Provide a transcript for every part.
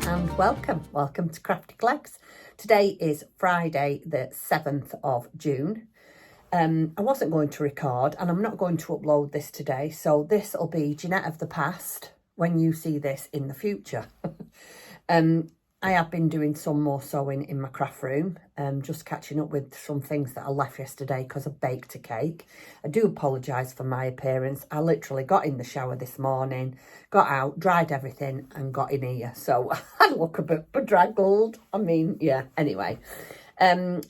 and welcome to Crafty Clegs. Today is Friday the 7th of June. I wasn't going to record and I'm not going to upload this today, so this will be Jeanette of the past when you see this in the future. I have been doing some more sewing in my craft room, just catching up with some things that I left yesterday because I baked a cake. I do apologise for my appearance. I literally got in the shower this morning, got out, dried everything and got in here. So I look a bit bedraggled. I mean, yeah, anyway.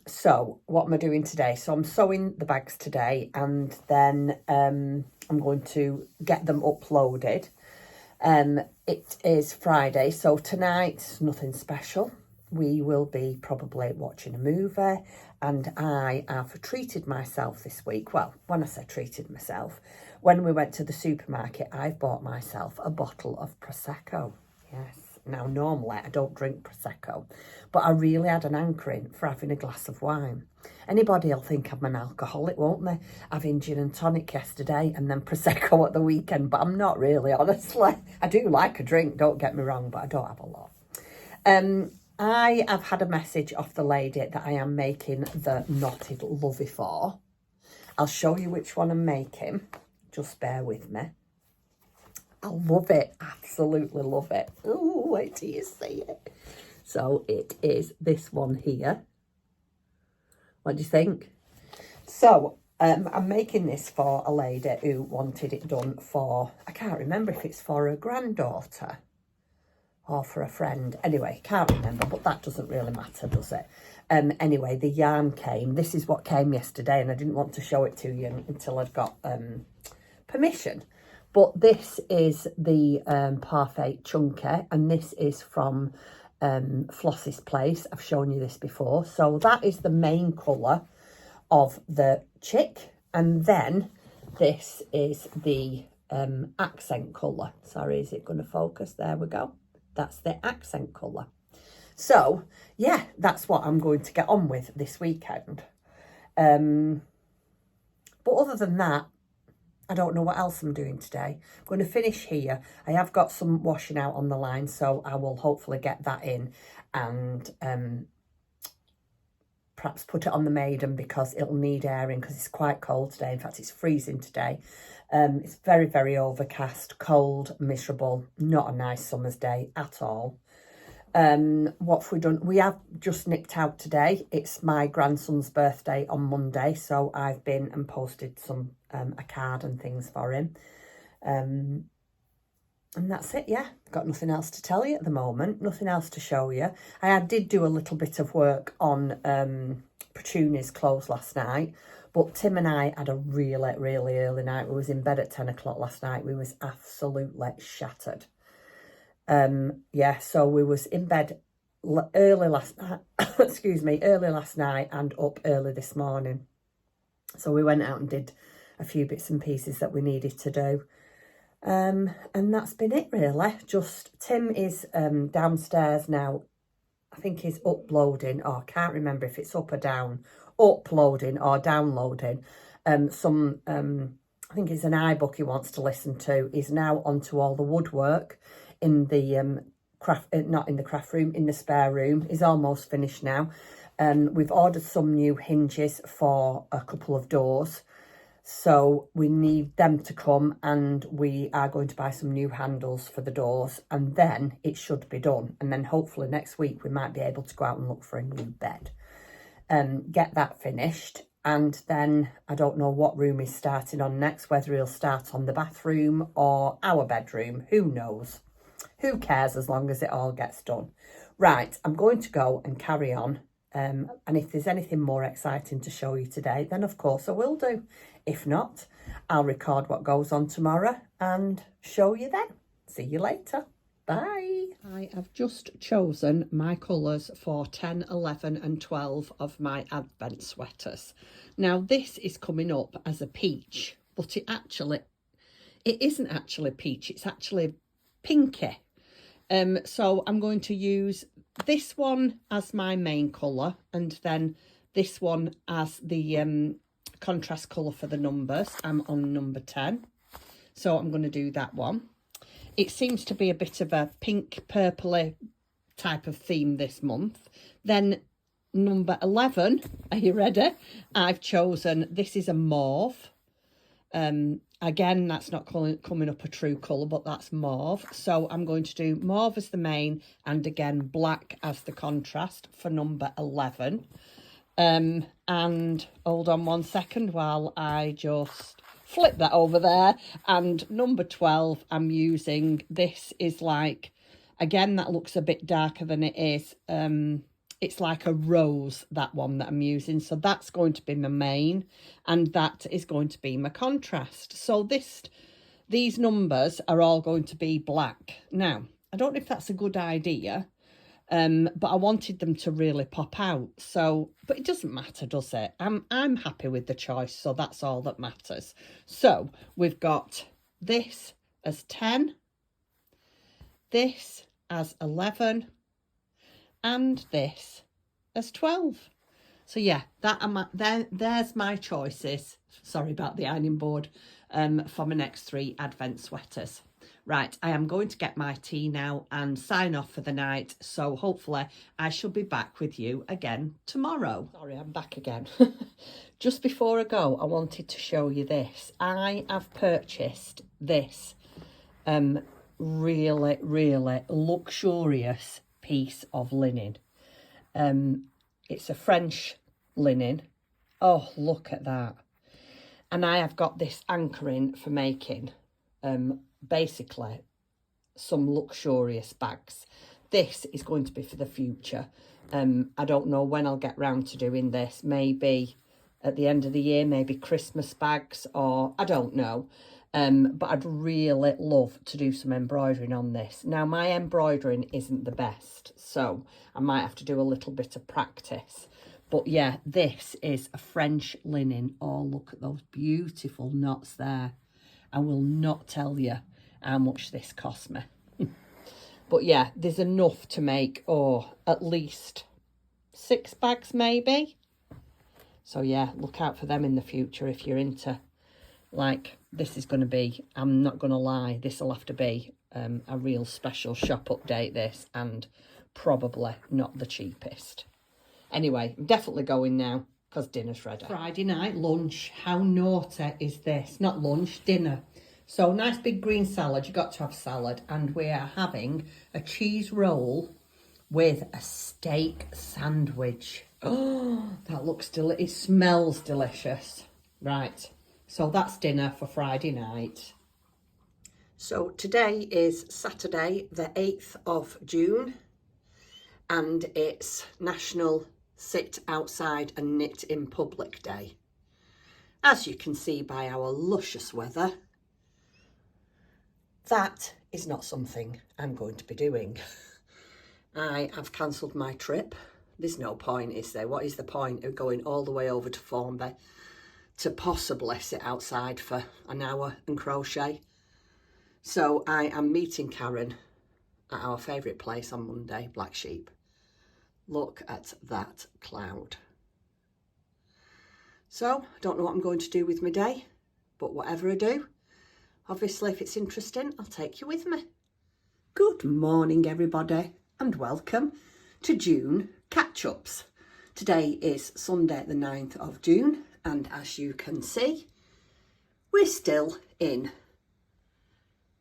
So what am I doing today? So I'm sewing the bags today and then I'm going to get them uploaded. It is Friday, so tonight, nothing special. We will be probably watching a movie, and I have treated myself this week. Well, when I say treated myself, when we went to the supermarket, I've bought myself a bottle of Prosecco. Yes. Now, normally I don't drink Prosecco, but I really had an hankering for having a glass of wine. Anybody will think I'm an alcoholic, won't they? Having gin and tonic yesterday and then Prosecco at the weekend, but I'm not really, honestly. I do like a drink, don't get me wrong, but I don't have a lot. I have had a message off the lady that I am making the knotted lovey for. I'll show you which one I'm making. Just bear with me. I love it, absolutely love it. Oh, wait till you see it. So it is this one here. What do you think? So I'm making this for a lady who wanted it done for, I can't remember if it's for her granddaughter or for a friend. Anyway, can't remember, but that doesn't really matter, does it? Anyway, the yarn came. This is what came yesterday, and I didn't want to show it to you until I'd got permission. But this is the Parfait Chunky, and this is from Floss's Place. I've shown you this before. So that is the main colour of the chick. And then this is the accent colour. Sorry, is it going to focus? There we go. That's the accent colour. So, yeah, that's what I'm going to get on with this weekend. But other than that, I don't know what else I'm doing today. I'm going to finish here. I have got some washing out on the line, so I will hopefully get that in and perhaps put it on the maiden because it'll need airing because it's quite cold today. In fact, it's freezing today. It's very, very overcast, cold, miserable. Not a nice summer's day at all. What have we done? We have just nipped out today. It's my grandson's birthday on Monday, so I've been and posted some a card and things for him, and that's it. Yeah, got nothing else to tell you at the moment, nothing else to show you. I did do a little bit of work on Petunia's clothes last night, but Tim and I had a really, really early night. We was in bed at 10 o'clock last night. We was absolutely shattered. Yeah, so we was in bed early last night, excuse me, early last night and up early this morning. So we went out and did a few bits and pieces that we needed to do. And that's been it really. Just Tim is downstairs now. I think he's uploading, or I can't remember if it's up or down, uploading or downloading some I think it's an iBook he wants to listen to. He's now onto all the woodwork in the not in the craft room, in the spare room. Is almost finished now. We've ordered some new hinges for a couple of doors, so we need them to come, and we are going to buy some new handles for the doors, and then it should be done. And then hopefully next week we might be able to go out and look for a new bed, get that finished. And then I don't know what room he's starting on next, whether he'll start on the bathroom or our bedroom. Who knows? Who cares as long as it all gets done? Right, I'm going to go and carry on. And if there's anything more exciting to show you today, then of course I will do. If not, I'll record what goes on tomorrow and show you then. See you later. Bye. I have just chosen my colours for 10, 11 and 12 of my Advent sweaters. Now this is coming up as a peach, but it isn't actually peach, it's actually pinky. So I'm going to use this one as my main colour and then this one as the contrast colour for the numbers. I'm on number 10, so I'm going to do that one. It seems to be a bit of a pink purpley type of theme this month. Then number 11, are you ready? I've chosen, this is a mauve. Again, that's not coming up a true colour, but that's mauve. So I'm going to do mauve as the main and again black as the contrast for number 11. And hold on one second while I just flip that over there. And number 12, I'm using, this is like, again, that looks a bit darker than it is. It's like a rose, that one that I'm using. So that's going to be my main and that is going to be my contrast. So these numbers are all going to be black. Now, I don't know if that's a good idea, but I wanted them to really pop out. So, but it doesn't matter, does it? I'm happy with the choice, so that's all that matters. So we've got this as 10, this as 11, and this as 12. So yeah, there's my choices. Sorry about the ironing board, for my next 3 advent sweaters. Right, I am going to get my tea now and sign off for the night. So hopefully I shall be back with you again tomorrow. Sorry, I'm back again. Just before I go, I wanted to show you this. I have purchased this really, really luxurious piece of linen. It's a French linen. Oh, look at that. And I have got this anchoring for making basically some luxurious bags. This is going to be for the future. I don't know when I'll get round to doing this. Maybe at the end of the year, maybe Christmas bags, or I don't know. But I'd really love to do some embroidering on this. Now, my embroidering isn't the best, so I might have to do a little bit of practice. But yeah, this is a French linen. Oh, look at those beautiful knots there. I will not tell you how much this cost me. But yeah, there's enough to make, at least 6 bags maybe. So yeah, look out for them in the future if you're into, like, this is going to be, I'm not going to lie, this will have to be a real special shop update, this, and probably not the cheapest. Anyway, I'm definitely going now because dinner's ready. Friday night lunch. How naughty is this? Not lunch, dinner. So nice big green salad. You've got to have salad. And we are having a cheese roll with a steak sandwich. Oh, that looks delicious. It smells delicious. Right. So that's dinner for Friday night. So today is Saturday, the 8th of June. And it's National Sit Outside and Knit in Public Day. As you can see by our luscious weather, that is not something I'm going to be doing. I have cancelled my trip. There's no point, is there? What is the point of going all the way over to Formby to possibly sit outside for an hour and crochet? So I am meeting Karen at our favourite place on Monday, Black Sheep. Look at that cloud. So, I don't know what I'm going to do with my day, but whatever I do, obviously if it's interesting, I'll take you with me. Good morning, everybody, and welcome to June Catch-Ups. Today is Sunday the 9th of June, and as you can see, we're still in,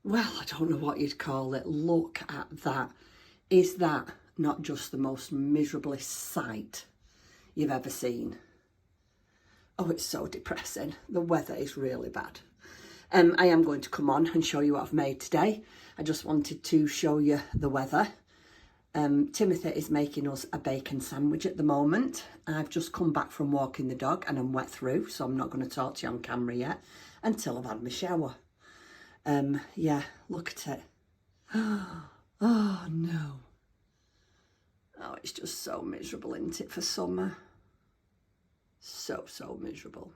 well, I don't know what you'd call it. Look at that. Is that not just the most miserable sight you've ever seen? Oh, it's so depressing. The weather is really bad. I am going to come on and show you what I've made today. I just wanted to show you the weather. Timothy is making us a bacon sandwich at the moment. I've just come back from walking the dog and I'm wet through, so I'm not going to talk to you on camera yet until I've had my shower. Yeah, look at it. Oh no. Oh, it's just so miserable, isn't it, for summer? So miserable.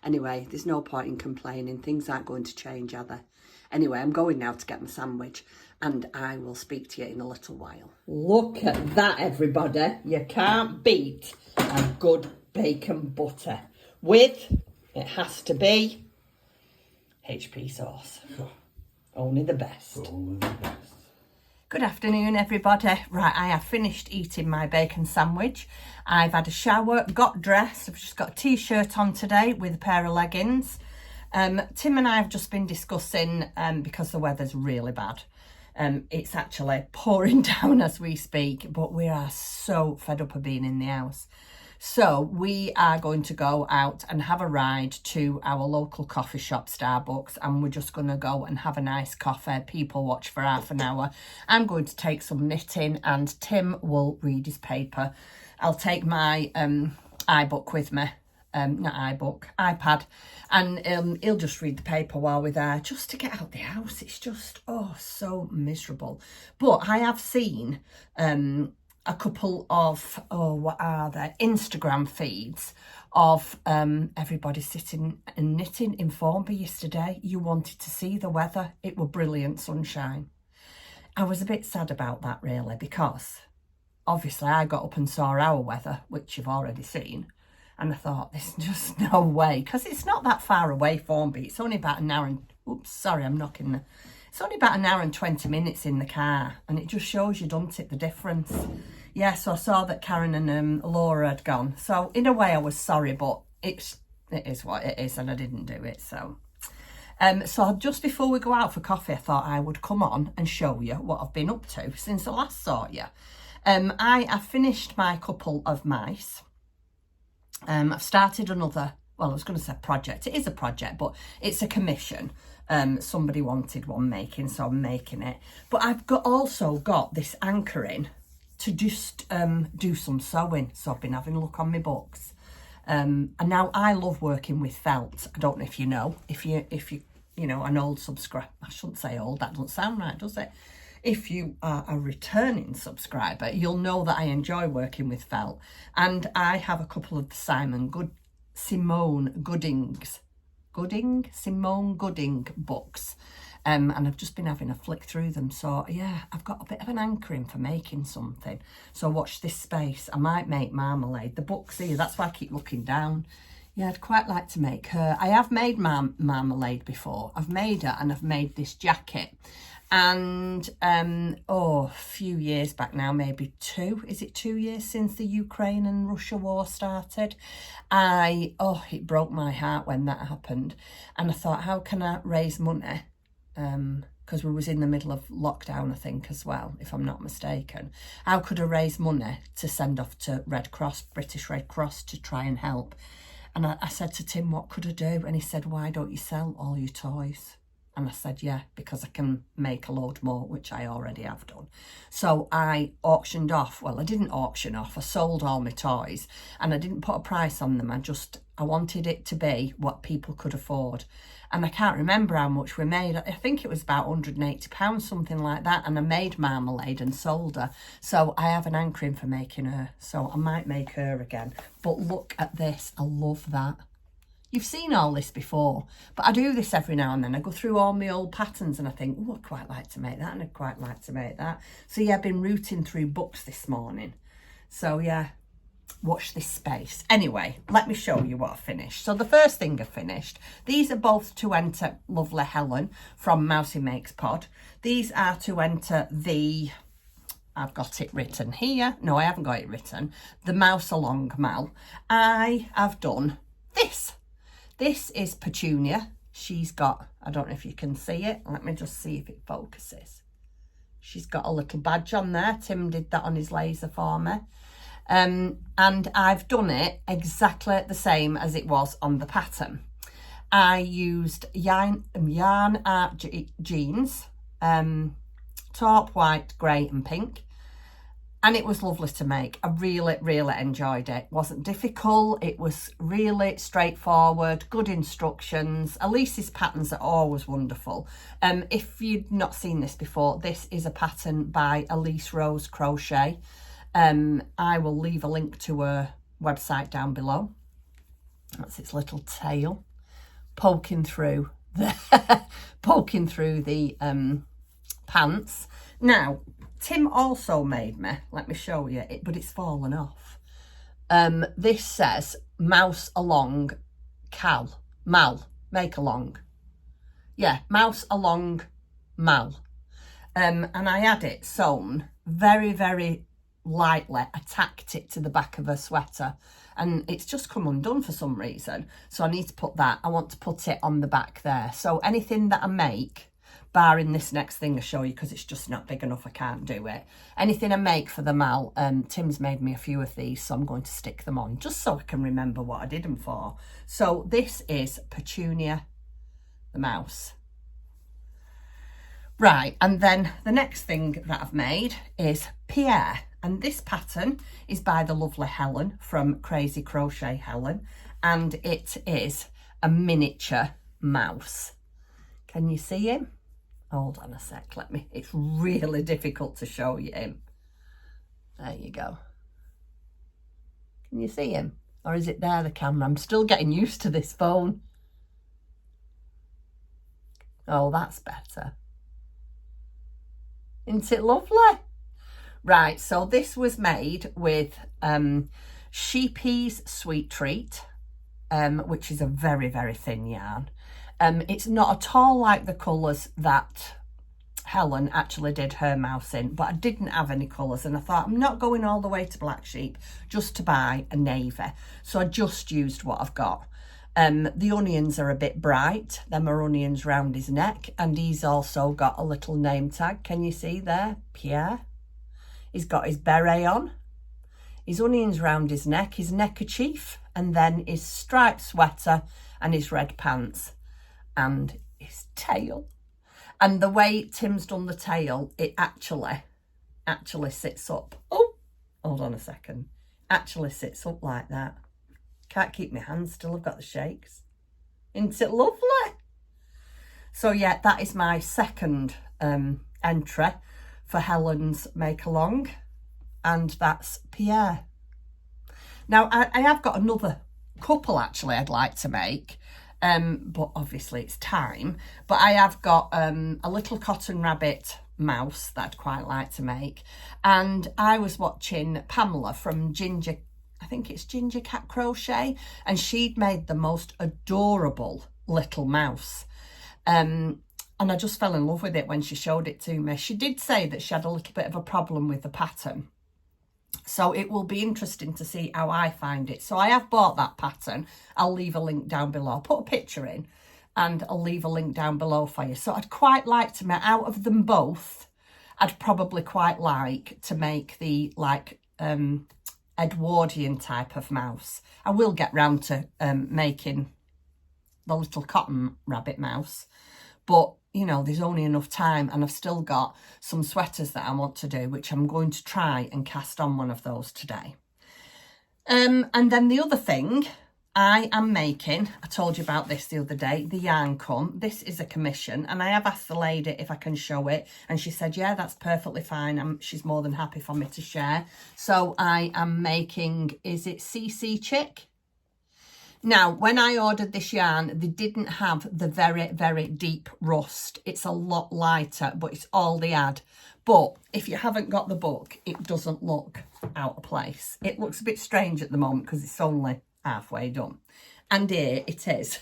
Anyway, there's no point in complaining. Things aren't going to change, are they? Anyway, I'm going now to get my sandwich and I will speak to you in a little while. Look at that, everybody. You can't beat a good bacon butter with, it has to be, HP sauce. Only the best. Only the best. Good afternoon, everybody. Right, I have finished eating my bacon sandwich. I've had a shower, got dressed. I've just got a t-shirt on today with a pair of leggings. Tim and I have just been discussing, because the weather's really bad. It's actually pouring down as we speak, but we are so fed up of being in the house. So we are going to go out and have a ride to our local coffee shop, Starbucks, and we're just going to go and have a nice coffee, people watch for half an hour. I'm going to take some knitting and Tim will read his paper. I'll take my iBook with me, not iBook, iPad, and he'll just read the paper while we're there, just to get out the house. It's just, oh, so miserable. But I have seen a couple of, what are they, Instagram feeds of everybody sitting and knitting in Formby yesterday. You wanted to see the weather. It were brilliant sunshine. I was a bit sad about that, really, because obviously I got up and saw our weather, which you've already seen, and I thought, there's just no way, because it's not that far away, Formby. It's only about an hour and, oops, sorry, I'm knocking the, it's only about an hour and 20 minutes in the car, and it just shows you, doesn't it, the difference. Yeah, so I saw that Karen and Laura had gone. So in a way I was sorry, but it is what it is, and I didn't do it. So just before we go out for coffee, I thought I would come on and show you what I've been up to since I last saw you. I have finished my couple of mice. I've started another, well, I was going to say project. It is a project, but it's a commission. Somebody wanted one making, so I'm making it. But I've also got this anchoring to just do some sewing. So I've been having a look on my books. And now I love working with felt. I don't know if you know, if you know, an old subscriber, I shouldn't say old, that doesn't sound right, does it? If you are a returning subscriber, you'll know that I enjoy working with felt. And I have a couple of the Simone Gooding books. And I've just been having a flick through them. So yeah, I've got a bit of an anchoring for making something. So watch this space. I might make marmalade. The book's here, that's why I keep looking down. Yeah, I'd quite like to make her. I have made marmalade before. I've made her, and I've made this jacket. And a few years back now, maybe is it 2 years since the Ukraine and Russia war started? It broke my heart when that happened. And I thought, how can I raise money? Because we was in the middle of lockdown, I think, as well, if I'm not mistaken. How could I raise money to send off to Red Cross, British Red Cross, to try and help? And I said to Tim, what could I do? And he said, why don't you sell all your toys? And I said, yeah, because I can make a load more, which I already have done. So I auctioned off, well, I didn't auction off, I sold all my toys, and I didn't put a price on them. I wanted it to be what people could afford. And I can't remember how much we made. I think it was about £180, something like that. And I made marmalade and sold her. So I have an anchoring for making her. So I might make her again. But look at this. I love that. You've seen all this before, but I do this every now and then. I go through all my old patterns and I think, oh, I'd quite like to make that, and I'd quite like to make that. So yeah, I've been rooting through books this morning. So yeah, watch this space. Anyway, let me show you what I finished. So the first thing I finished, these are both to enter lovely Helen from Mousy Makes Pod. These are to enter the, I've got it written here. No, I haven't got it written. The Mouse Along Mal. I have done this. This is Petunia. She's got, I don't know if you can see it. Let me just see if it focuses. She's got a little badge on there. Tim did that on his laser for me. And I've done it exactly the same as it was on the pattern. I used yarn art jeans, taupe, white, grey and pink. And it was lovely to make. I really, really enjoyed it. It wasn't difficult. It was really straightforward, good instructions. Elise's patterns are always wonderful. If you've not seen this before, this is a pattern by Elise Rose Crochet. I will leave a link to her website down below. That's its little tail poking through the pants. Now, Tim also made me, let me show you it, but it's fallen off. This says mouse along mal, make along. Yeah, mouse along mal. and I had it sewn very, very lightly. I tacked it to the back of her sweater and it's just come undone for some reason. So I need to put that, I want to put it on the back there. So anything that I make, barring this next thing I show you because it's just not big enough, I can't do it. Anything I make for the mal, Tim's made me a few of these, so I'm going to stick them on just so I can remember what I did them for. So this is Petunia the mouse. Right, and then the next thing that I've made is Pierre. And this pattern is by the lovely Helen from Crazy Crochet Helen. And it is a miniature mouse. Can you see him? Hold on a sec, it's really difficult to show you him. There you go. Can you see him? Or is it there, the camera? I'm still getting used to this phone. Oh, that's better. Isn't it lovely? Right, so this was made with Sheepy's Sweet Treat, which is a very, very thin yarn. It's not at all like the colours that Helen actually did her mouse in, but I didn't have any colours and I thought I'm not going all the way to Black Sheep just to buy a navy. So I just used what I've got. The onions are a bit bright. Them are onions round his neck, and he's also got a little name tag. Can you see there? Pierre. He's got his beret on, his onions round his neckerchief, and then his striped sweater and his red pants and his tail. And the way Tim's done the tail, it actually sits up. Oh, hold on a second. Actually sits up like that. Can't keep my hands still, I've got the shakes. Isn't it lovely? So yeah, that is my second entry for Helen's Make Along, and that's Pierre. Now I have got another couple actually I'd like to make, but obviously it's time. But I have got a little cotton rabbit mouse that I'd quite like to make, and I was watching Pamela from I think it's Ginger Cat Crochet, and she'd made the most adorable little mouse. And I just fell in love with it when she showed it to me. She did say that she had a little bit of a problem with the pattern. So it will be interesting to see how I find it. So I have bought that pattern. I'll leave a link down below. I'll put a picture in and I'll leave a link down below for you. So I'd quite like to make, out of them both, I'd probably quite like to make the Edwardian type of mouse. I will get round to making the little cotton rabbit mouse, but you know, there's only enough time, and I've still got some sweaters that I want to do, which I'm going to try and cast on one of those today. And then the other thing I am making, I told you about this the other day, the yarn come. This is a commission, and I have asked the lady if I can show it, and she said, yeah, that's perfectly fine. She's more than happy for me to share. So I am making, is it CC Chick? Now, when I ordered this yarn, they didn't have the very, very deep rust. It's a lot lighter, but it's all they had. But if you haven't got the book, it doesn't look out of place. It looks a bit strange at the moment because it's only halfway done. And here it is.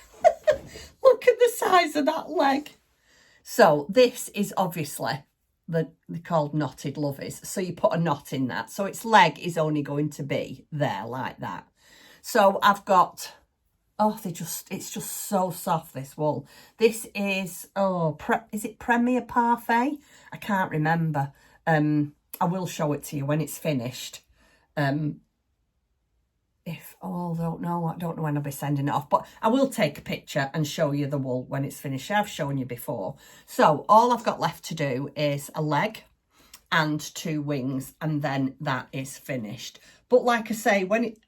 Look at the size of that leg. So this is obviously they're called knotted loveys. So you put a knot in that. So its leg is only going to be there like that. So I've got, oh, it's just so soft, this wool. This is, is it Premier Parfait? I can't remember. I will show it to you when it's finished. I don't know when I'll be sending it off, but I will take a picture and show you the wool when it's finished. I've shown you before. So all I've got left to do is a leg and 2 wings, and then that is finished. But like I say, when it,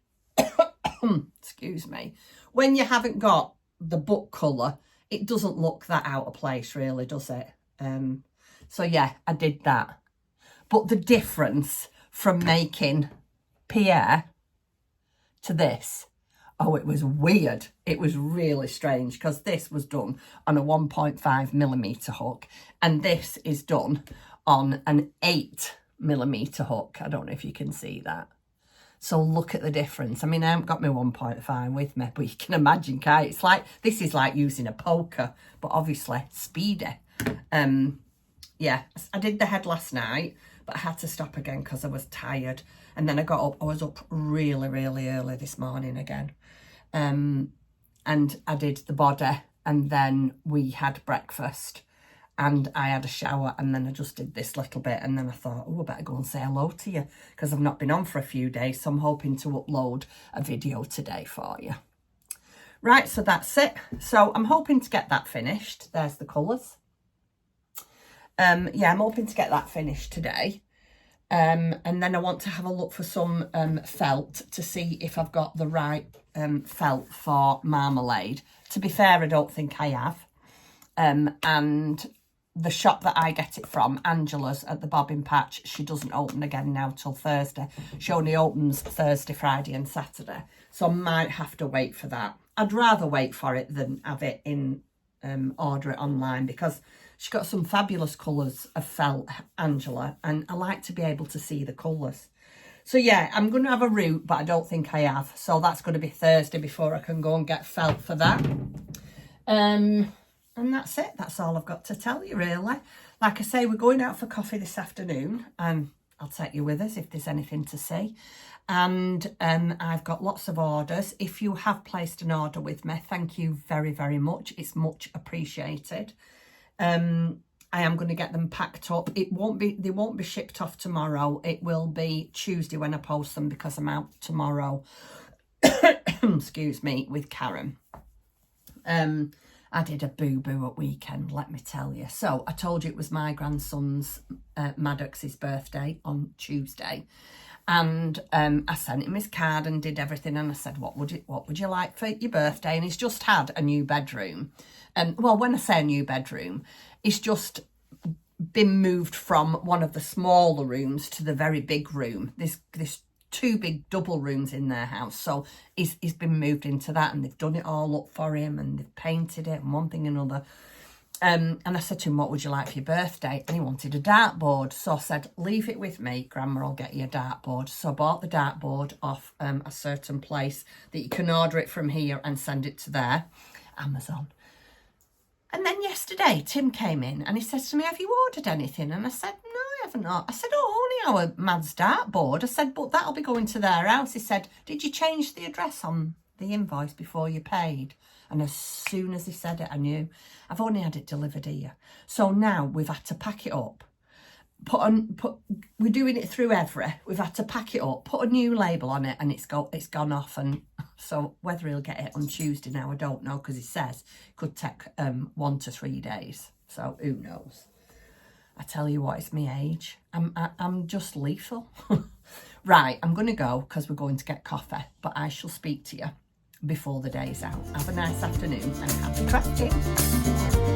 excuse me, when you haven't got the book colour, it doesn't look that out of place really, does it? So yeah, I did that. But the difference from making Pierre to this, oh, it was weird. It was really strange because this was done on a 1.5mm hook and this is done on an 8mm hook. I don't know if you can see that. So look at the difference. I mean, I haven't got my 1.5 with me, but you can imagine, can't you? It's like, this is like using a poker, but obviously speedy. yeah, I did the head last night, but I had to stop again because I was tired. And then I got up, I was up really, really early this morning again. And I did the body, and then we had breakfast, and I had a shower, and then I just did this little bit, and then I thought, oh, I better go and say hello to you because I've not been on for a few days, so I'm hoping to upload a video today for you. Right, so that's it. So I'm hoping to get that finished. There's the colours. Yeah, I'm hoping to get that finished today. And then I want to have a look for some felt to see if I've got the right felt for marmalade. To be fair, I don't think I have. And the shop that I get it from, Angela's at the Bobbin Patch, she doesn't open again now till Thursday. She only opens Thursday, Friday and Saturday. So I might have to wait for that. I'd rather wait for it than have it in, order it online, because she's got some fabulous colours of felt, Angela, and I like to be able to see the colours. So yeah, I'm going to have a route, but I don't think I have. So that's going to be Thursday before I can go and get felt for that. And that's it. That's all I've got to tell you, really. Like I say, we're going out for coffee this afternoon. I'll take you with us if there's anything to see. And I've got lots of orders. If you have placed an order with me, thank you very, very much. It's much appreciated. I am going to get them packed up. They won't be shipped off tomorrow. It will be Tuesday when I post them because I'm out tomorrow. Excuse me, with Karen. I did a boo-boo at weekend, let me tell you. So I told you it was my grandson's Maddox's birthday on Tuesday. And I sent him his card and did everything. And I said, what would you like for your birthday? And he's just had a new bedroom. And well, when I say a new bedroom, it's just been moved from one of the smaller rooms to the very big room. There's two big double rooms in their house, so he's been moved into that, and they've done it all up for him, and they've painted it and one thing and another. And I said to him, what would you like for your birthday? And he wanted a dartboard. So I said, leave it with me, Grandma, I'll get you a dartboard. So I bought the dartboard off a certain place that you can order it from here and send it to there, Amazon. And then yesterday, Tim came in and he says to me, have you ordered anything? And I said, no, I haven't. I said, oh, only our Mad's dartboard. I said, but that'll be going to their house. He said, did you change the address on the invoice before you paid? And as soon as he said it, I knew. I've only had it delivered here. So now we've had to pack it up. We're doing it through Every. We've had to pack it up, put a new label on it, and it's gone off. And so whether he'll get it on Tuesday now, I don't know, because he says it could take 1 to 3 days. So who knows? I tell you what, it's my age. I'm just lethal. Right, I'm going to go because we're going to get coffee, but I shall speak to you before the day's out. Have a nice afternoon and happy crafting.